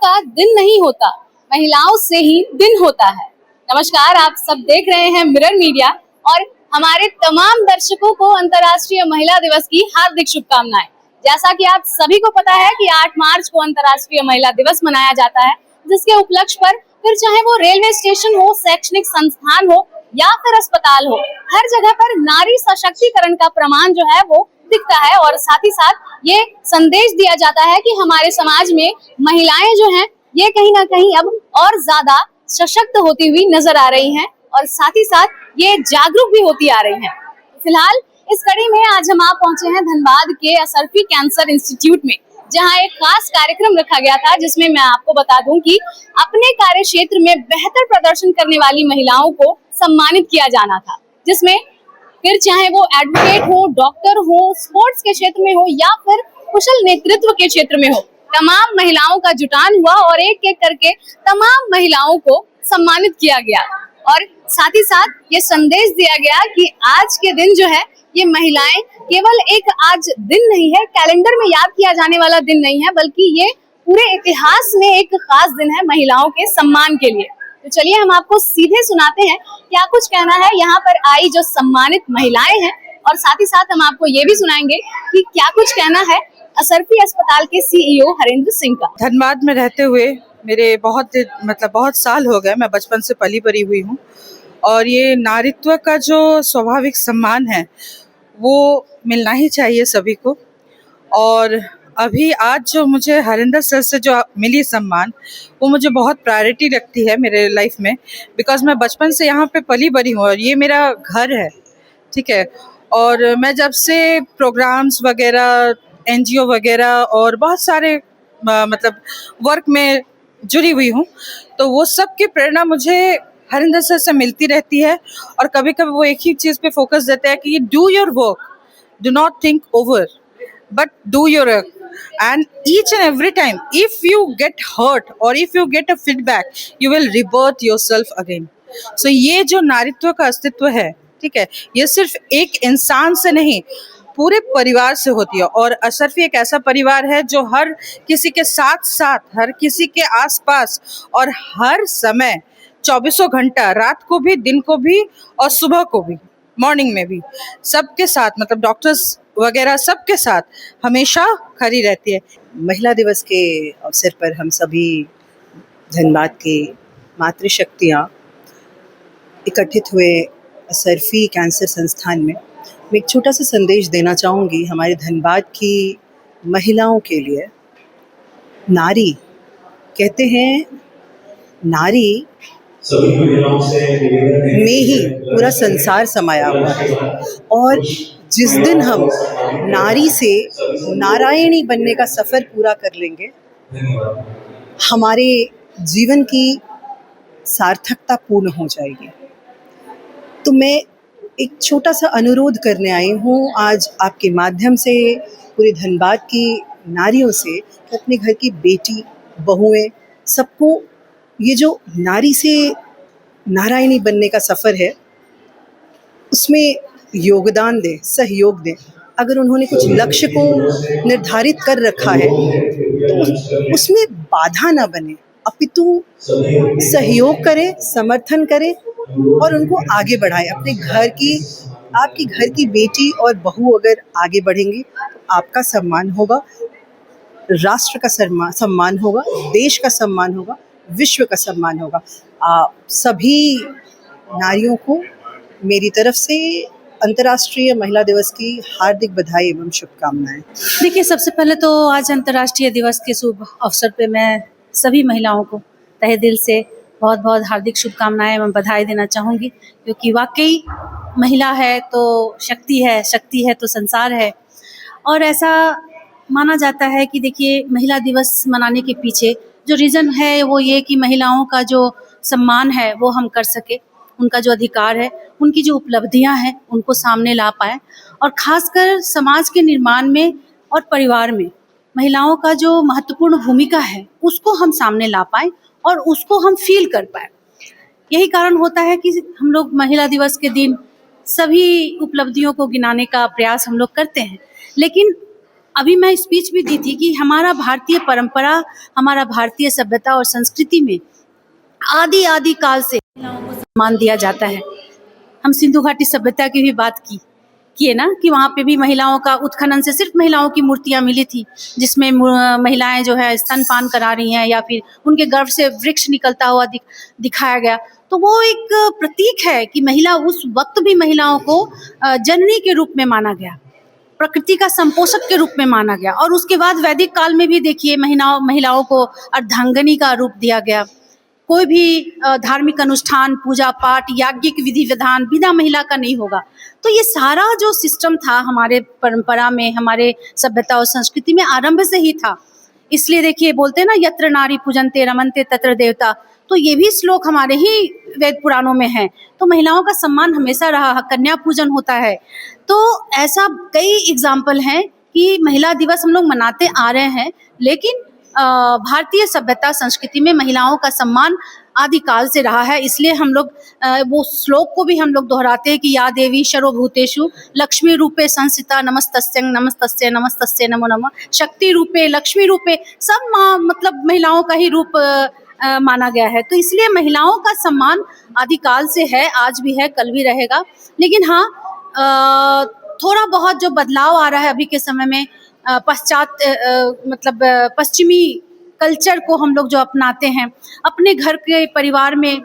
का दिन नहीं होता, महिलाओं से ही दिन होता है। नमस्कार, आप सब देख रहे हैं मिरर मीडिया और हमारे तमाम दर्शकों को अंतर्राष्ट्रीय महिला दिवस की हार्दिक शुभकामनाएं। जैसा कि आप सभी को पता है कि 8 मार्च को अंतर्राष्ट्रीय महिला दिवस मनाया जाता है, जिसके उपलक्ष्य पर फिर चाहे वो रेलवे स्टेशन हो, शैक्षणिक संस्थान हो या फिर अस्पताल हो, हर जगह पर नारी सशक्तिकरण का प्रमाण जो है वो दिखता है। और साथ ही साथ ये संदेश दिया जाता है कि हमारे समाज में महिलाएं जो हैं ये कहीं ना कहीं अब और ज्यादा सशक्त होती हुई नजर आ रही हैं और साथ ही साथ ये जागरूक भी होती आ रही हैं। फिलहाल इस कड़ी में आज हम आप पहुंचे हैं धनबाद के असरफी कैंसर इंस्टीट्यूट में, जहां एक खास कार्यक्रम रखा गया था, जिसमें मैं आपको बता दूं कि अपने कार्य क्षेत्र में बेहतर प्रदर्शन करने वाली महिलाओं को सम्मानित किया जाना था, जिसमें फिर चाहे वो एडवोकेट हो, डॉक्टर हो, स्पोर्ट्स के क्षेत्र में हो या फिर कुशल नेतृत्व के क्षेत्र में हो, तमाम महिलाओं का जुटान हुआ और एक एक करके तमाम महिलाओं को सम्मानित किया गया। और साथ ही साथ ये संदेश दिया गया कि आज के दिन जो है ये महिलाएं केवल एक आज दिन नहीं है, कैलेंडर में याद किया जाने वाला दिन नहीं है, बल्कि ये पूरे इतिहास में एक खास दिन है महिलाओं के सम्मान के लिए। तो चलिए हम आपको सीधे सुनाते हैं क्या कुछ कहना है यहाँ पर आई जो सम्मानित महिलाएं हैं, और साथ ही साथ हम आपको ये भी सुनाएंगे कि क्या कुछ कहना है असरफी अस्पताल के सीईओ हरेंद्र सिंह का। धनबाद में रहते हुए मेरे बहुत साल हो गए, मैं बचपन से पली बड़ी हुई हूँ और ये नारीत्व का जो स्वाभाविक सम्मान है वो मिलना ही चाहिए सभी को। और अभी आज जो मुझे हरिंदर सर से जो मिली सम्मान, वो मुझे बहुत प्रायोरिटी रखती है मेरे लाइफ में, बिकॉज मैं बचपन से यहाँ पे पली बड़ी हूँ और ये मेरा घर है, ठीक है। और मैं जब से प्रोग्राम्स वगैरह, एनजीओ वगैरह और बहुत सारे वर्क में जुड़ी हुई हूँ, तो वो सब की प्रेरणा मुझे हरिंदर सर से मिलती रहती है। और कभी कभी वो एक ही चीज़ पे फोकस देते हैं कि do your work, do not think over, but do your work. And each and every time, if you get hurt or if you get a feedback, you will rebirth yourself again. So ये जो नारीत्व का अस्तित्व है, ठीक है, ये सिर्फ एक इंसान से नहीं, पूरे परिवार से होती है। और असरफी एक ऐसा परिवार है जो हर किसी के साथ साथ, हर किसी के आसपास और हर समय 24 घंटा, रात को भी, दिन को भी और सुबह को भी, मॉर्निंग में भी, सबके साथ, मतलब डॉक्टर्स वगैरह सबके साथ हमेशा खड़ी रहती है। महिला दिवस के अवसर पर हम सभी धनबाद की मातृशक्तियाँ इकट्ठित हुए असरफी कैंसर संस्थान में। मैं एक छोटा सा संदेश देना चाहूँगी हमारे धनबाद की महिलाओं के लिए। नारी कहते हैं, नारी में ही पूरा संसार समाया हुआ है। और जिस दिन हम नारी से नारायणी बनने का सफ़र पूरा कर लेंगे, हमारे जीवन की सार्थकता पूर्ण हो जाएगी। तो मैं एक छोटा सा अनुरोध करने आई हूँ आज आपके माध्यम से पूरे धनबाद की नारियों से, कि अपने घर की बेटी, बहुएं, सबको ये जो नारी से नारायणी बनने का सफ़र है उसमें योगदान दें, सहयोग दें। अगर उन्होंने कुछ लक्ष्य को निर्धारित कर रखा है तो उसमें बाधा ना बने, अपितु सहयोग करें, समर्थन करें और उनको आगे बढ़ाएं। अपने घर की, आपकी घर की बेटी और बहू अगर आगे बढ़ेंगी तो आपका सम्मान होगा, राष्ट्र का सम्मान होगा, देश का सम्मान होगा, विश्व का सम्मान होगा। सभी नारियों को मेरी तरफ से अंतर्राष्ट्रीय महिला दिवस की हार्दिक बधाई एवं शुभकामनाएं। देखिए, सबसे पहले तो आज अंतर्राष्ट्रीय दिवस के शुभ अवसर पे मैं सभी महिलाओं को तहे दिल से बहुत बहुत हार्दिक शुभकामनाएं एवं बधाई देना चाहूँगी, क्योंकि वाकई महिला है तो शक्ति है, शक्ति है तो संसार है। और ऐसा माना जाता है कि देखिए, महिला दिवस मनाने के पीछे जो रीज़न है वो ये कि महिलाओं का जो सम्मान है वो हम कर सके, उनका जो अधिकार है, उनकी जो उपलब्धियां हैं उनको सामने ला पाएँ, और ख़ासकर समाज के निर्माण में और परिवार में महिलाओं का जो महत्वपूर्ण भूमिका है उसको हम सामने ला पाएँ और उसको हम फील कर पाएँ। यही कारण होता है कि हम लोग महिला दिवस के दिन सभी उपलब्धियों को गिनाने का प्रयास हम लोग करते हैं, लेकिन अभी मैं स्पीच भी दी थी कि हमारा भारतीय परंपरा, हमारा भारतीय सभ्यता और संस्कृति में आदि आदि काल से महिलाओं को सम्मान दिया जाता है। हम सिंधु घाटी सभ्यता की भी बात किए ना कि वहाँ पे भी महिलाओं का उत्खनन से सिर्फ महिलाओं की मूर्तियां मिली थी, जिसमें महिलाएं जो है स्तनपान करा रही हैं या फिर उनके गर्भ से वृक्ष निकलता हुआ दिखाया गया। तो वो एक प्रतीक है कि महिला उस वक्त भी महिलाओं को जननी के रूप में माना गया, प्रकृति का संपोषक के रूप में माना गया। और उसके बाद वैदिक काल में भी देखिए महिलाओं को अर्धांगिनी का रूप दिया गया। कोई भी धार्मिक अनुष्ठान, पूजा पाठ, याज्ञिक विधि विधान बिना महिला का नहीं होगा। तो ये सारा जो सिस्टम था हमारे परंपरा में, हमारे सभ्यता और संस्कृति में आरंभ से ही था। इसलिए देखिए बोलते हैं ना, यत्र नारी पूजन्ते रमन्ते तत्र देवता। तो ये भी श्लोक हमारे ही वेद पुराणों में है। तो महिलाओं का सम्मान हमेशा रहा, कन्या पूजन होता है। तो ऐसा कई एग्जाम्पल हैं कि महिला दिवस हम लोग मनाते आ रहे हैं, लेकिन भारतीय सभ्यता संस्कृति में महिलाओं का सम्मान आदिकाल से रहा है। इसलिए हम लोग वो श्लोक को भी हम लोग दोहराते हैं कि या देवी सर्वभूतेषु लक्ष्मी रूपे संस्थिता नमस्तस्यै नमस्तस्यै नमस्तस्यै नमो नमः। शक्ति रूपे, लक्ष्मी रूपे, सब माँ मतलब महिलाओं का ही रूप माना गया है। तो इसलिए महिलाओं का सम्मान आदिकाल से है, आज भी है, कल भी रहेगा। लेकिन हाँ, थोड़ा बहुत जो बदलाव आ रहा है अभी के समय में, पश्चिमी कल्चर को हम लोग जो अपनाते हैं, अपने घर के परिवार में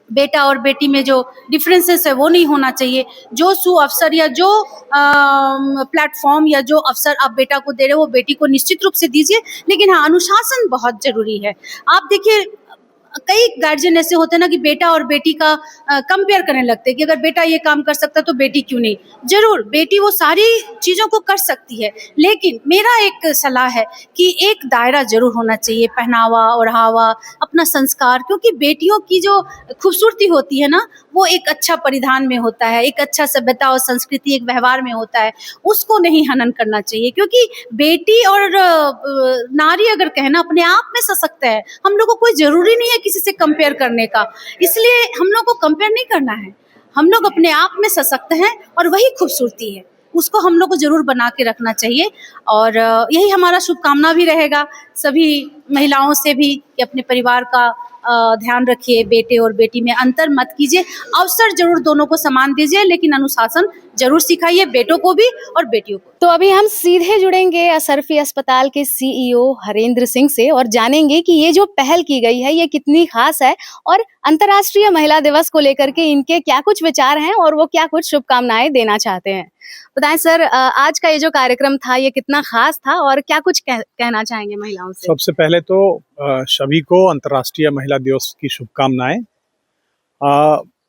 बेटा और बेटी में जो डिफरेंसेस है वो नहीं होना चाहिए। जो अवसर या जो प्लेटफॉर्म या जो अवसर आप बेटा को दे रहे हो वो बेटी को निश्चित रूप से दीजिए। लेकिन हाँ, अनुशासन बहुत जरूरी है। आप देखिए कई गार्जियन ऐसे होते हैं ना कि बेटा और बेटी का कंपेयर करने लगते हैं कि अगर बेटा ये काम कर सकता तो बेटी क्यों नहीं। जरूर बेटी वो सारी चीज़ों को कर सकती है, लेकिन मेरा एक सलाह है कि एक दायरा जरूर होना चाहिए, पहनावा ओढ़ावा, अपना संस्कार। क्योंकि बेटियों की जो खूबसूरती होती है ना, वो एक अच्छा परिधान में होता है, एक अच्छा सभ्यता और संस्कृति, एक व्यवहार में होता है। उसको नहीं हनन करना चाहिए, क्योंकि बेटी और नारी अगर कहना अपने आप में सशक्त है। हम लोग को कोई जरूरी नहीं है किसी से कंपेयर करने का, इसलिए हम लोग को कंपेयर नहीं करना है। हम लोग अपने आप में सशक्त हैं और वही खूबसूरती है, उसको हम लोग को जरूर बना के रखना चाहिए। और यही हमारा शुभकामना भी रहेगा सभी महिलाओं से भी कि अपने परिवार का ध्यान रखिए, बेटे और बेटी में अंतर मत कीजिए, अवसर जरूर दोनों को समान दीजिए, लेकिन अनुशासन जरूर सिखाइए, बेटों को भी और बेटियों को। तो अभी हम सीधे जुड़ेंगे असरफी अस्पताल के सीईओ हरेंद्र सिंह से और जानेंगे कि ये जो पहल की गई है ये कितनी खास है और अंतर्राष्ट्रीय महिला दिवस को लेकर के इनके क्या कुछ विचार हैं और वो क्या कुछ शुभकामनाएं देना चाहते हैं। बताएं सर, आज का ये जो कार्यक्रम था ये कितना खास था और क्या कुछ कहना चाहेंगे महिलाओं से? सबसे पहले तो सभी को अंतर्राष्ट्रीय महिला दिवस की शुभकामनाएं।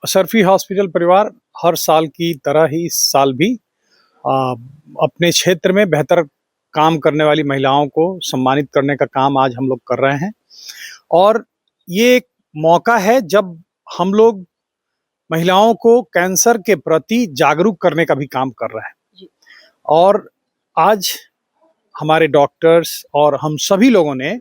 असरफी हॉस्पिटल परिवार हर साल की तरह ही इस साल भी अपने क्षेत्र में बेहतर काम करने वाली महिलाओं को सम्मानित करने का काम आज हम लोग कर रहे हैं। और ये एक मौका है जब हम लोग महिलाओं को कैंसर के प्रति जागरूक करने का भी काम कर रहे हैं। और आज हमारे डॉक्टर्स और हम सभी लोगों ने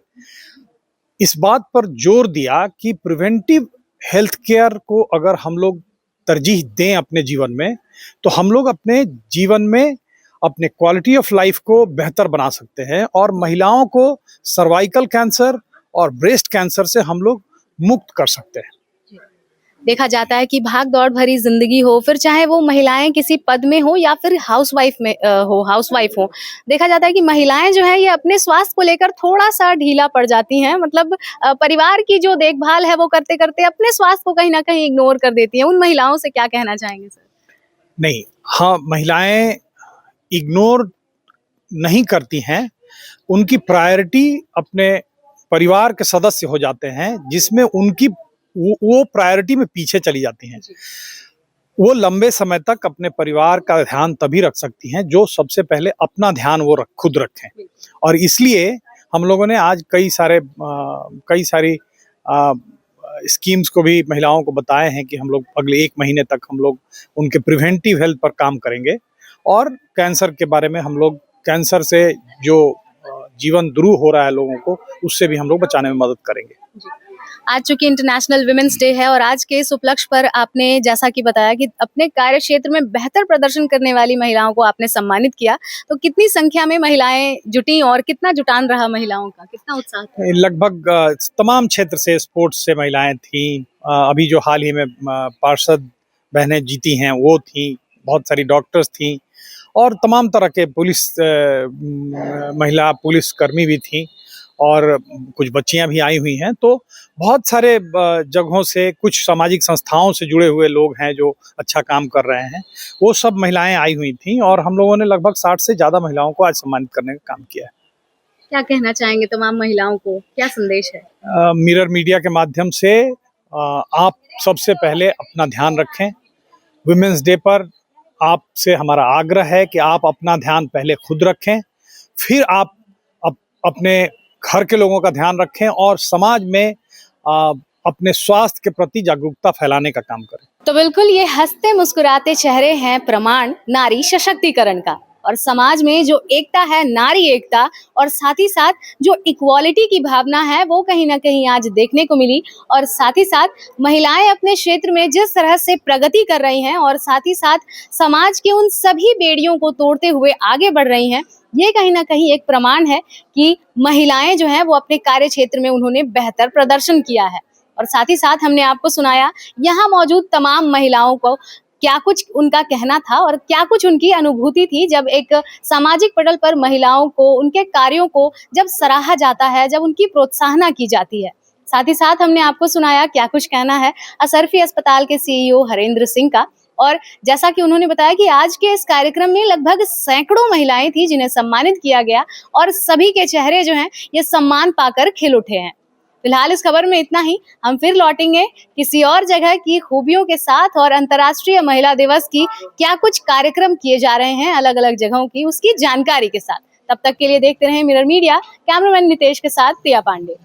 इस बात पर जोर दिया कि प्रिवेंटिव हेल्थ केयर को अगर हम लोग तरजीह दें अपने जीवन में, तो हम लोग अपने जीवन में अपने क्वालिटी ऑफ लाइफ को बेहतर बना सकते हैं और महिलाओं को सर्वाइकल कैंसर और ब्रेस्ट कैंसर से हम लोग मुक्त कर सकते हैं। देखा जाता है कि भाग दौड़ भरी जिंदगी हो, फिर चाहे वो महिलाएं किसी पद में हो या फिर हाउसवाइफ हो, देखा जाता है कि महिलाएं जो है ये अपने स्वास्थ्य को लेकर थोड़ा सा ढीला पड़ जाती हैं। मतलब परिवार की जो देखभाल है वो करते करते अपने स्वास्थ्य को कहीं ना कहीं इग्नोर कर देती हैं। उन महिलाओं से क्या कहना चाहेंगे सर? नहीं, हाँ, महिलाएं इग्नोर नहीं करती हैं, उनकी प्रायोरिटी अपने परिवार के सदस्य हो जाते हैं, जिसमें उनकी वो प्रायोरिटी में पीछे चली जाती हैं। वो लंबे समय तक अपने परिवार का ध्यान तभी रख सकती हैं जो सबसे पहले अपना ध्यान वो खुद रखें। और इसलिए हम लोगों ने आज कई सारी स्कीम्स को भी महिलाओं को बताए हैं कि हम लोग अगले 1 महीने तक हम लोग उनके प्रिवेंटिव हेल्थ पर काम करेंगे और कैंसर के बारे में हम लोग कैंसर से जो जीवन दुरूह हो रहा है लोगों को, उससे भी हम लोग बचाने में मदद करेंगे। आज चूंकि इंटरनेशनल वुमेन्स डे है और आज के इस उपलक्ष्य पर आपने जैसा कि बताया कि अपने कार्य क्षेत्र में बेहतर प्रदर्शन करने वाली महिलाओं को आपने सम्मानित किया, तो कितनी संख्या में महिलाएं जुटी और कितना जुटान रहा महिलाओं का, कितना उत्साह था? लगभग तमाम क्षेत्र से, स्पोर्ट्स से महिलाएं थीं। अभी जो हाल ही में पार्षद बहनें जीती हैं वो थीं, बहुत सारी डॉक्टर्स थीं और तमाम तरह के महिला पुलिस कर्मी भी थीं और कुछ बच्चियां भी आई हुई हैं। तो बहुत सारे जगहों से, कुछ सामाजिक संस्थाओं से जुड़े हुए लोग हैं जो अच्छा काम कर रहे हैं, वो सब महिलाएं आई हुई थीं और हम लोगों ने लगभग 60 से ज़्यादा महिलाओं को आज सम्मानित करने का काम किया है। क्या कहना चाहेंगे तमाम महिलाओं को, क्या संदेश है? मिरर मीडिया के माध्यम से आप सबसे पहले अपना ध्यान रखें। वुमेन्स डे पर आपसे हमारा आग्रह है कि आप अपना ध्यान पहले खुद रखें, फिर आप अपने घर के लोगों का ध्यान रखें और समाज में अपने स्वास्थ्य के प्रति जागरूकता फैलाने का काम करें। तो बिल्कुल ये हंसते मुस्कुराते चेहरे हैं प्रमाण नारी सशक्तिकरण का, और समाज में जो एकता है, नारी एकता, और साथ ही साथ जो इक्वालिटी की भावना है वो कहीं ना कहीं आज देखने को मिली। और साथ ही साथ महिलाएं अपने क्षेत्र में जिस तरह से प्रगति कर रही हैं और साथ ही साथ समाज के उन सभी बेड़ियों को तोड़ते हुए आगे बढ़ रही हैं, ये कहीं ना कहीं एक प्रमाण है कि महिलाएं जो हैं वो अपने कार्य क्षेत्र में उन्होंने बेहतर प्रदर्शन किया है। और साथ ही साथ हमने आपको सुनाया यहाँ मौजूद तमाम महिलाओं को क्या कुछ उनका कहना था और क्या कुछ उनकी अनुभूति थी जब एक सामाजिक पटल पर महिलाओं को, उनके कार्यों को जब सराहा जाता है, जब उनकी प्रोत्साहना की जाती है। साथ ही साथ हमने आपको सुनाया क्या कुछ कहना है असरफी अस्पताल के सीईओ हरेंद्र सिंह का, और जैसा कि उन्होंने बताया कि आज के इस कार्यक्रम में लगभग सैकड़ों महिलाएं थी जिन्हें सम्मानित किया गया और सभी के चेहरे जो हैं ये सम्मान पाकर खिल उठे हैं। फिलहाल इस खबर में इतना ही। हम फिर लौटेंगे किसी और जगह की खूबियों के साथ और अंतर्राष्ट्रीय महिला दिवस की क्या कुछ कार्यक्रम किए जा रहे हैं अलग अलग जगहों की, उसकी जानकारी के साथ। तब तक के लिए देखते रहें मिरर मीडिया। कैमरामैन नितेश के साथ प्रिया पांडे।